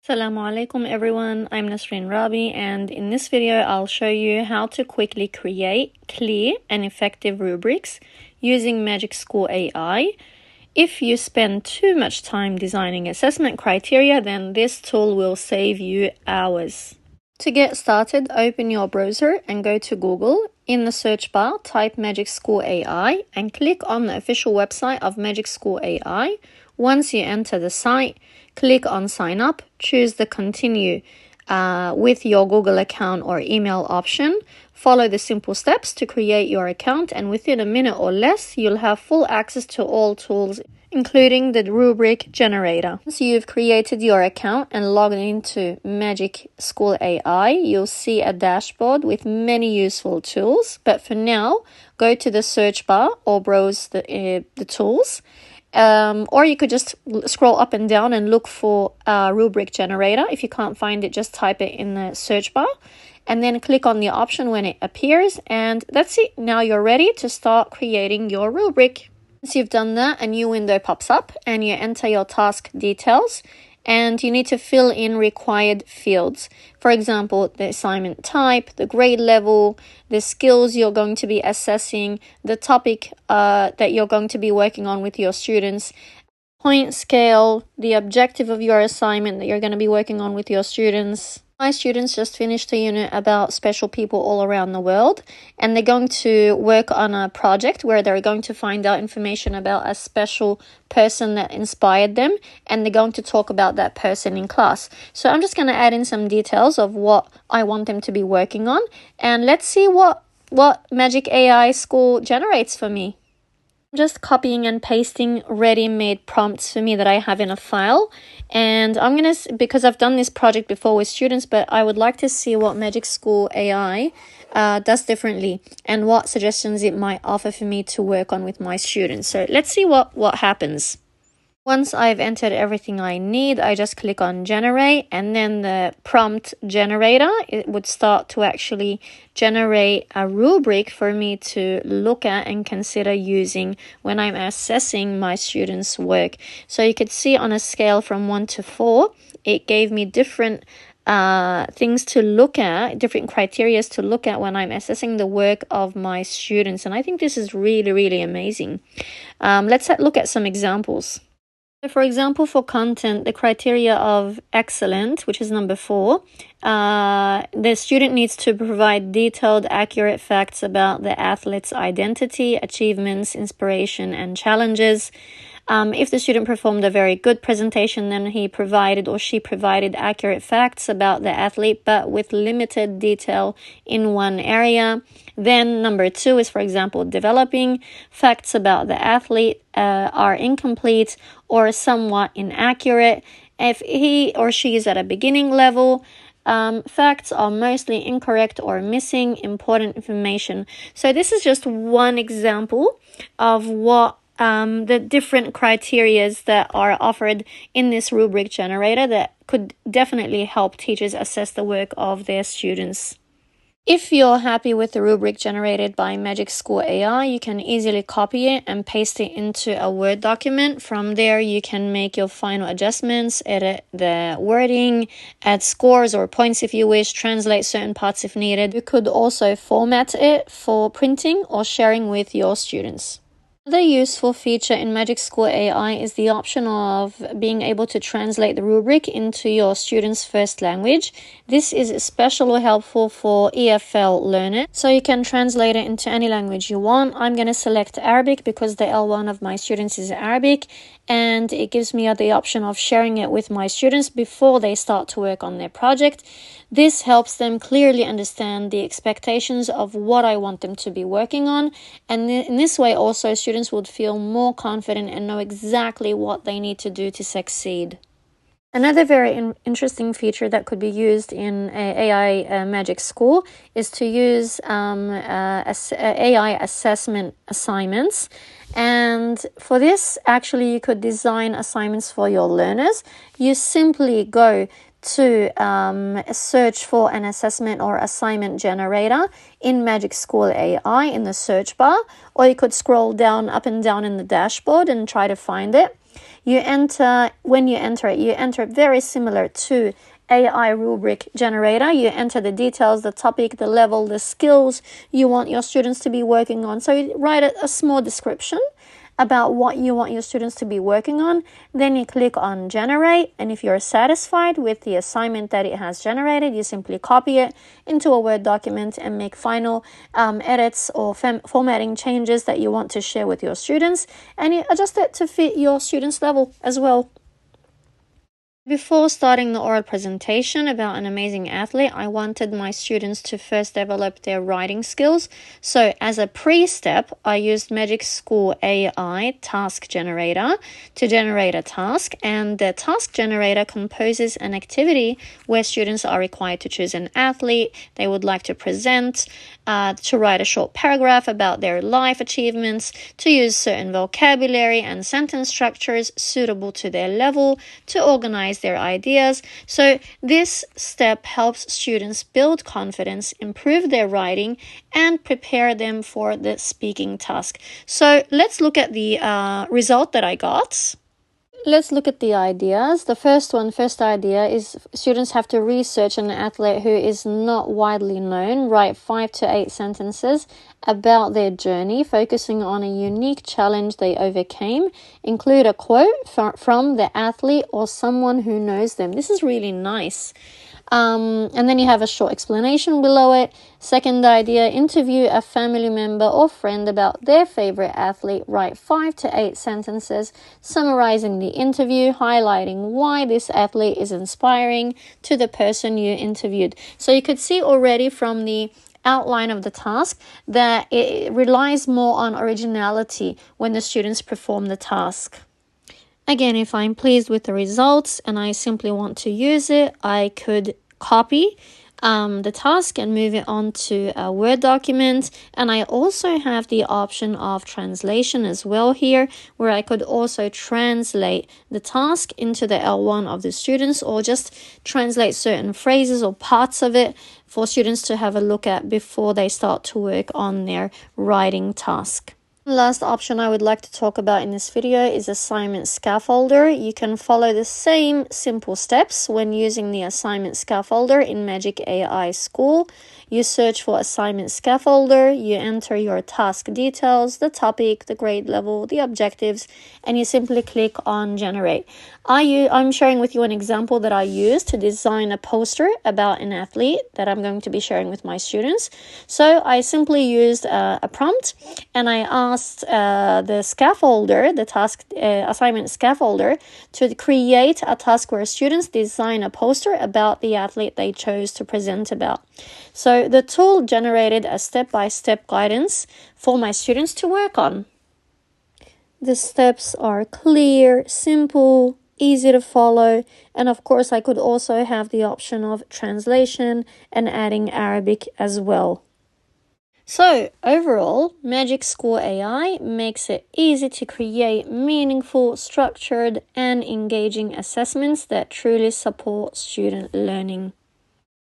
Assalamu alaikum everyone, I'm Nasreen Rabi, and in this video I'll show you how to quickly create clear and effective rubrics using Magic School AI. If you spend too much time designing assessment criteria, then this tool will save you hours. To get started, open your browser and go to Google. In the search bar, type Magic School AI and click on the official website of Magic School AI. Once you enter the site, click on sign up, choose the continue with your Google account or email option. Follow the simple steps to create your account, and within a minute or less, you'll have full access to all tools, including the rubric generator. Once you've created your account and logged into Magic School AI, you'll see a dashboard with many useful tools. But for now, go to the search bar or browse the tools. Or you could just scroll up and down and look for a rubric generator. If you can't find it, just type it in the search bar and then click on the option when it appears, and that's it. Now you're ready to start creating your rubric. Once you've done that, a new window pops up and you enter your task details, and you need to fill in required fields. For example, the assignment type, the grade level, the skills you're going to be assessing, the topic that you're going to be working on with your students, point scale, the objective of your assignment that you're going to be working on with your students. My students just finished a unit about special people all around the world, and they're going to work on a project where they're going to find out information about a special person that inspired them, and they're going to talk about that person in class. So I'm just going to add in some details of what I want them to be working on, and let's see what Magic AI School generates for me. I'm just copying and pasting ready-made prompts for me that I have in a file, and I'm gonna, because I've done this project before with students, but I would like to see what Magic School AI does differently and what suggestions it might offer for me to work on with my students. So let's see what happens. Once I've entered everything I need, I just click on generate, and then the prompt generator, it would start to actually generate a rubric for me to look at and consider using when I'm assessing my students' work. So you could see on a scale from 1 to 4, it gave me different things to look at, different criteria to look at when I'm assessing the work of my students. And I think this is really, really amazing. Let's look at some examples. For example, for content, the criteria of excellent, which is number 4, the student needs to provide detailed, accurate facts about the athlete's identity, achievements, inspiration, and challenges. If the student performed a very good presentation, then he provided or she provided accurate facts about the athlete, but with limited detail in one area. Then number 2 is, for example, developing. Facts about the athlete are incomplete or somewhat inaccurate. If he or she is at a beginning level, facts are mostly incorrect or missing important information. So this is just one example of what the different criterias that are offered in this rubric generator that could definitely help teachers assess the work of their students. If you're happy with the rubric generated by Magic School AI, you can easily copy it and paste it into a Word document. From there, you can make your final adjustments, edit the wording, add scores or points if you wish, translate certain parts if needed. You could also format it for printing or sharing with your students. Another useful feature in Magic School AI is the option of being able to translate the rubric into your student's first language. This is especially helpful for EFL learners, so you can translate it into any language you want. I'm going to select Arabic because the L1 of my students is Arabic, and it gives me the option of sharing it with my students before they start to work on their project. This helps them clearly understand the expectations of what I want them to be working on, and in this way also students would feel more confident and know exactly what they need to do to succeed. Another very interesting feature that could be used in AI Magic School is to use AI assessment assignments. And for this, actually, you could design assignments for your learners. You simply go to search for an assessment or assignment generator in Magic School AI in the search bar, or you could scroll down up and down in the dashboard and try to find it. when you enter it very similar to AI rubric generator. You enter the details, the topic, the level, the skills you want your students to be working on. So you write a small description about what you want your students to be working on. Then you click on generate, and if you're satisfied with the assignment that it has generated, you simply copy it into a Word document and make final edits or formatting changes that you want to share with your students, and you adjust it to fit your students' level as well. Before starting the oral presentation about an amazing athlete, I wanted my students to first develop their writing skills. So as a pre-step, I used Magic School AI task generator to generate a task, and the task generator composes an activity where students are required to choose an athlete they would like to present, to write a short paragraph about their life achievements, to use certain vocabulary and sentence structures suitable to their level, to organize their ideas. So this step helps students build confidence, improve their writing, and prepare them for the speaking task. So let's look at the result that I got. Let's look at the ideas. The first idea is students have to research an athlete who is not widely known. Write 5 to 8 sentences about their journey, focusing on a unique challenge they overcame. Include a quote from the athlete or someone who knows them. This is really nice. And then you have a short explanation below it. Second idea, interview a family member or friend about their favorite athlete. Write 5 to 8 sentences summarizing the interview, highlighting why this athlete is inspiring to the person you interviewed. So you could see already from the outline of the task that it relies more on originality when the students perform the task. Again, if I'm pleased with the results and I simply want to use it, I could copy the task and move it onto a Word document. And I also have the option of translation as well here, where I could also translate the task into the L1 of the students, or just translate certain phrases or parts of it for students to have a look at before they start to work on their writing task. Last option I would like to talk about in this video is assignment scaffolder. You can follow the same simple steps when using the assignment scaffolder in Magic AI School. You search for assignment scaffolder, you enter your task details, the topic, the grade level, the objectives, and you simply click on generate. I'm sharing with you an example that I used to design a poster about an athlete that I'm going to be sharing with my students. So I simply used a prompt, and I asked the scaffolder, the task assignment scaffolder, to create a task where students design a poster about the athlete they chose to present about. So the tool generated a step-by-step guidance for my students to work on. The steps are clear, simple, easy to follow, and of course I could also have the option of translation and adding Arabic as well. So overall, Magic School AI makes it easy to create meaningful, structured, and engaging assessments that truly support student learning.